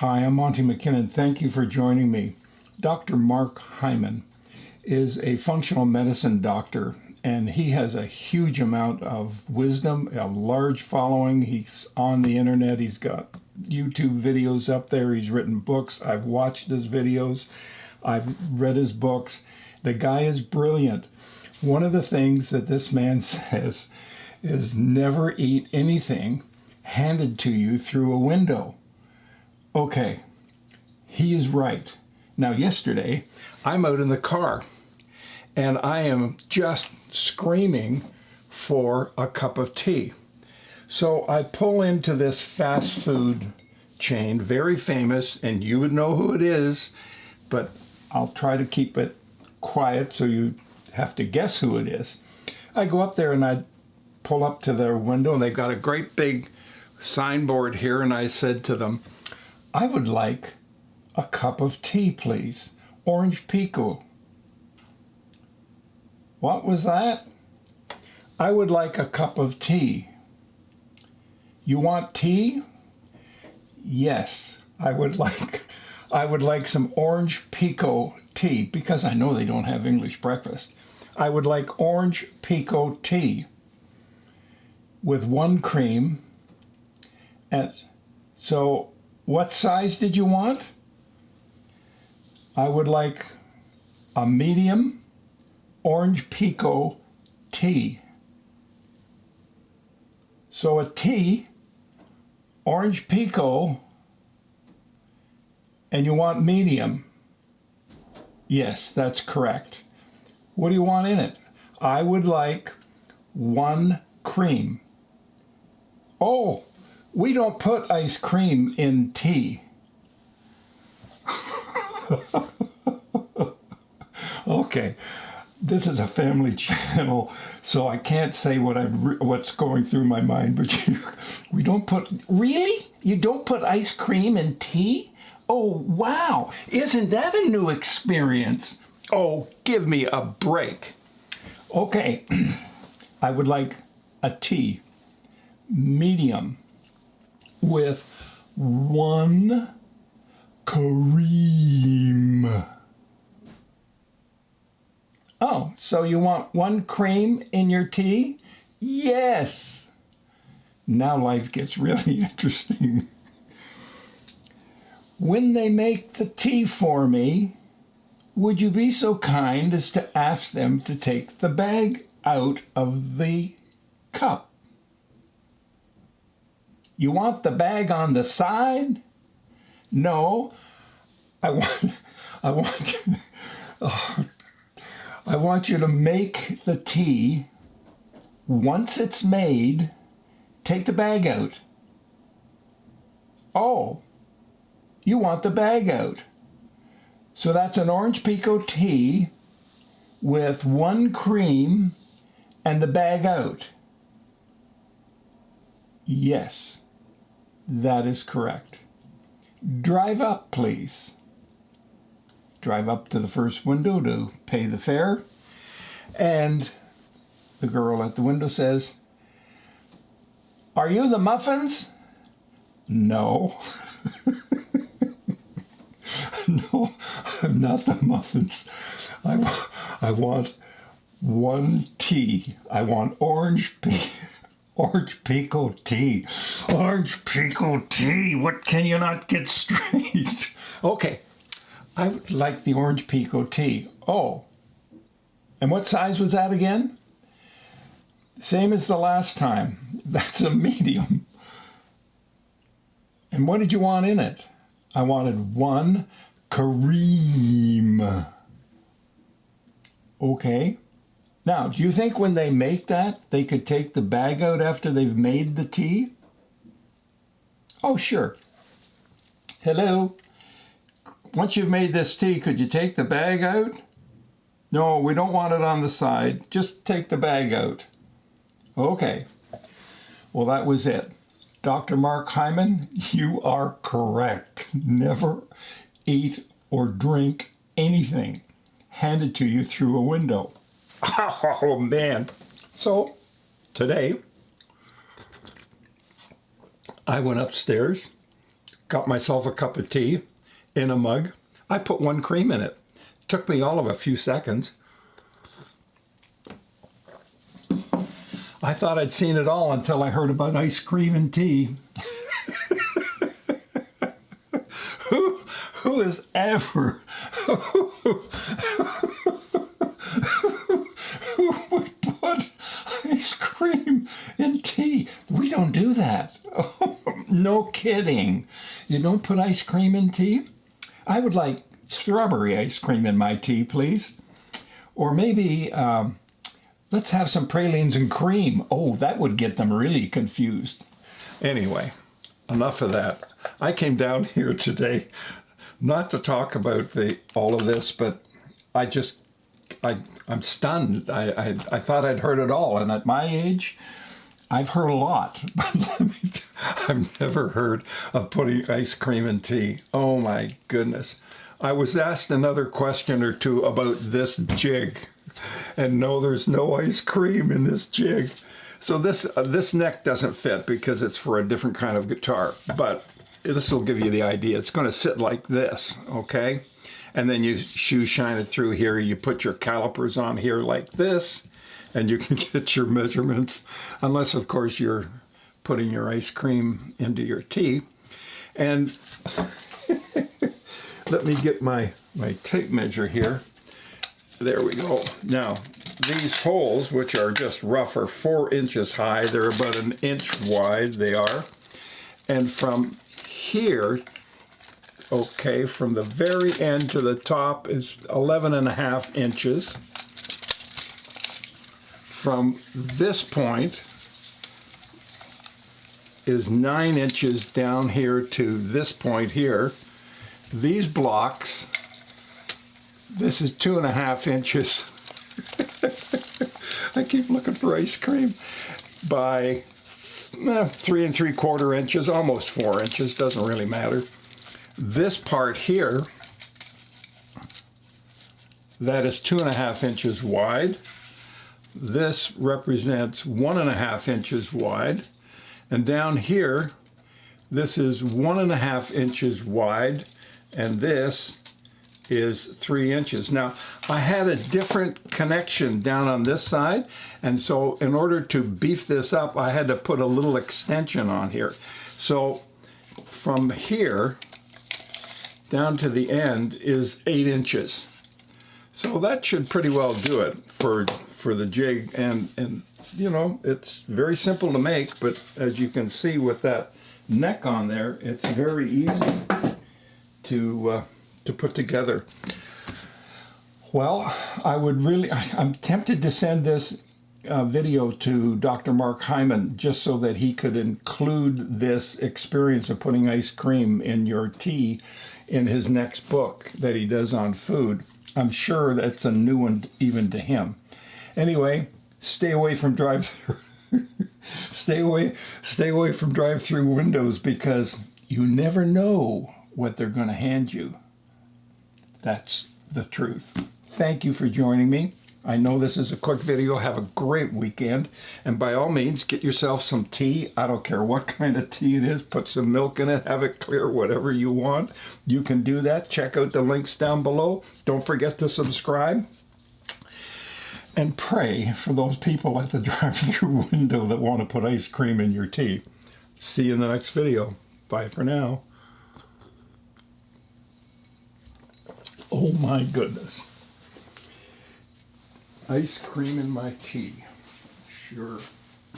Hi, I'm Monty McKinnon. Thank you for joining me. Dr. Mark Hyman is a functional medicine doctor, and he has a huge amount of wisdom, a large following. He's on the internet. He's got YouTube videos up there. He's written books. I've watched his videos. I've read his books. The guy is brilliant. One of the things that this man says is never eat anything handed to you through a window. Okay, he is right. Now, yesterday, I'm out in the car, and I am just screaming for a cup of tea. So I pull into this fast food chain, very famous, and you would know who it is, but I'll try to keep it quiet so you have to guess who it is. I go up there and I pull up to their window, and they've got a great big signboard here, and I said to them, I would like a cup of tea, please. Orange Pico. What was that? I would like a cup of tea. You want tea? Yes, I would like some Orange Pico tea, because I know they don't have English breakfast. I would like Orange Pico tea with 1 cream. And so what size did you want? I would like a medium Orange Pico tea. So a tea, Orange Pico, and you want medium. Yes, that's correct. What do you want in it? I would like 1 cream. Oh, we don't put ice cream in tea. Okay, this is a family channel, so I can't say what's going through my mind, but we don't put... Really? You don't put ice cream in tea? Oh, wow. Isn't that a new experience? Oh, give me a break. Okay, I would like a tea, medium, with 1 cream. Oh, so you want 1 cream in your tea? Yes. Now life gets really interesting. When they make the tea for me, would you be so kind as to ask them to take the bag out of the cup? You want the bag on the side? No, I want you to make the tea. Once it's made, take the bag out. Oh, you want the bag out. So that's an Orange Pico tea with 1 cream and the bag out. Yes, that is correct. Drive up, please. Drive up to the first window to pay the fare. And the girl at the window says, Are you the muffins? No. No, I'm not the muffins. I want 1 tea. I want Orange Pico tea. Orange Pico tea. What can you not get straight? Okay, I would like the Orange Pico tea. Oh, and what size was that again? Same as the last time. That's a medium. And what did you want in it? I wanted 1 cream. Okay. Now, do you think when they make that, they could take the bag out after they've made the tea? Oh, sure. Hello. Once you've made this tea, could you take the bag out? No, we don't want it on the side. Just take the bag out. Okay. Well, that was it. Dr. Mark Hyman, you are correct. Never eat or drink anything handed to you through a window. Oh, man. So, today, I went upstairs, got myself a cup of tea in a mug. I put 1 cream in it. Took me all of a few seconds. I thought I'd seen it all until I heard about ice cream and tea. Who has ever... Who would put ice cream in tea? We don't do that. No kidding. You don't put ice cream in tea? I would like strawberry ice cream in my tea, please. Or maybe let's have some pralines and cream. Oh, that would get them really confused. Anyway, enough of that. I came down here today not to talk about all of this, but I'm stunned. I thought I'd heard it all, and at my age, I've heard a lot. But I've never heard of putting ice cream in tea. Oh my goodness. I was asked another question or two about this jig, and no, there's no ice cream in this jig. So this neck doesn't fit because it's for a different kind of guitar, but this will give you the idea. It's going to sit like this, okay? And then you shoe shine it through here. You put your calipers on here like this, and you can get your measurements, unless, of course, you're putting your ice cream into your tea. And let me get my tape measure here. There we go. Now, these holes, which are just rough, are 4 inches high. They're about 1 inch wide, they are. And from here, okay, from the very end to the top is 11.5 inches. From this point is 9 inches down here to this point here. These blocks, this is 2.5 inches. I keep looking for ice cream. By 3 3/4 inches, almost 4 inches, doesn't really matter. This part here, that is 2.5 inches wide. This represents 1.5 inches wide. And down here, this is 1.5 inches wide, and this is 3 inches. Now, I had a different connection down on this side, and so in order to beef this up, I had to put a little extension on here. So from here down to the end is 8 inches. So that should pretty well do it for the jig, and you know, it's very simple to make, but as you can see with that neck on there, it's very easy to put together. Well, I'm tempted to send this video to Dr. Mark Hyman just so that he could include this experience of putting ice cream in your tea in his next book that he does on food. I'm sure that's a new one even to him. Anyway, stay away from drive-thru. stay away from drive-thru windows, because you never know what they're going to hand you. That's the truth. Thank you for joining me. I know this is a quick video. Have a great weekend. And by all means, get yourself some tea. I don't care what kind of tea it is. Put some milk in it. Have it clear, whatever you want. You can do that. Check out the links down below. Don't forget to subscribe. And pray for those people at the drive-thru window that want to put ice cream in your tea. See you in the next video. Bye for now. Oh my goodness. Ice cream in my tea. Sure.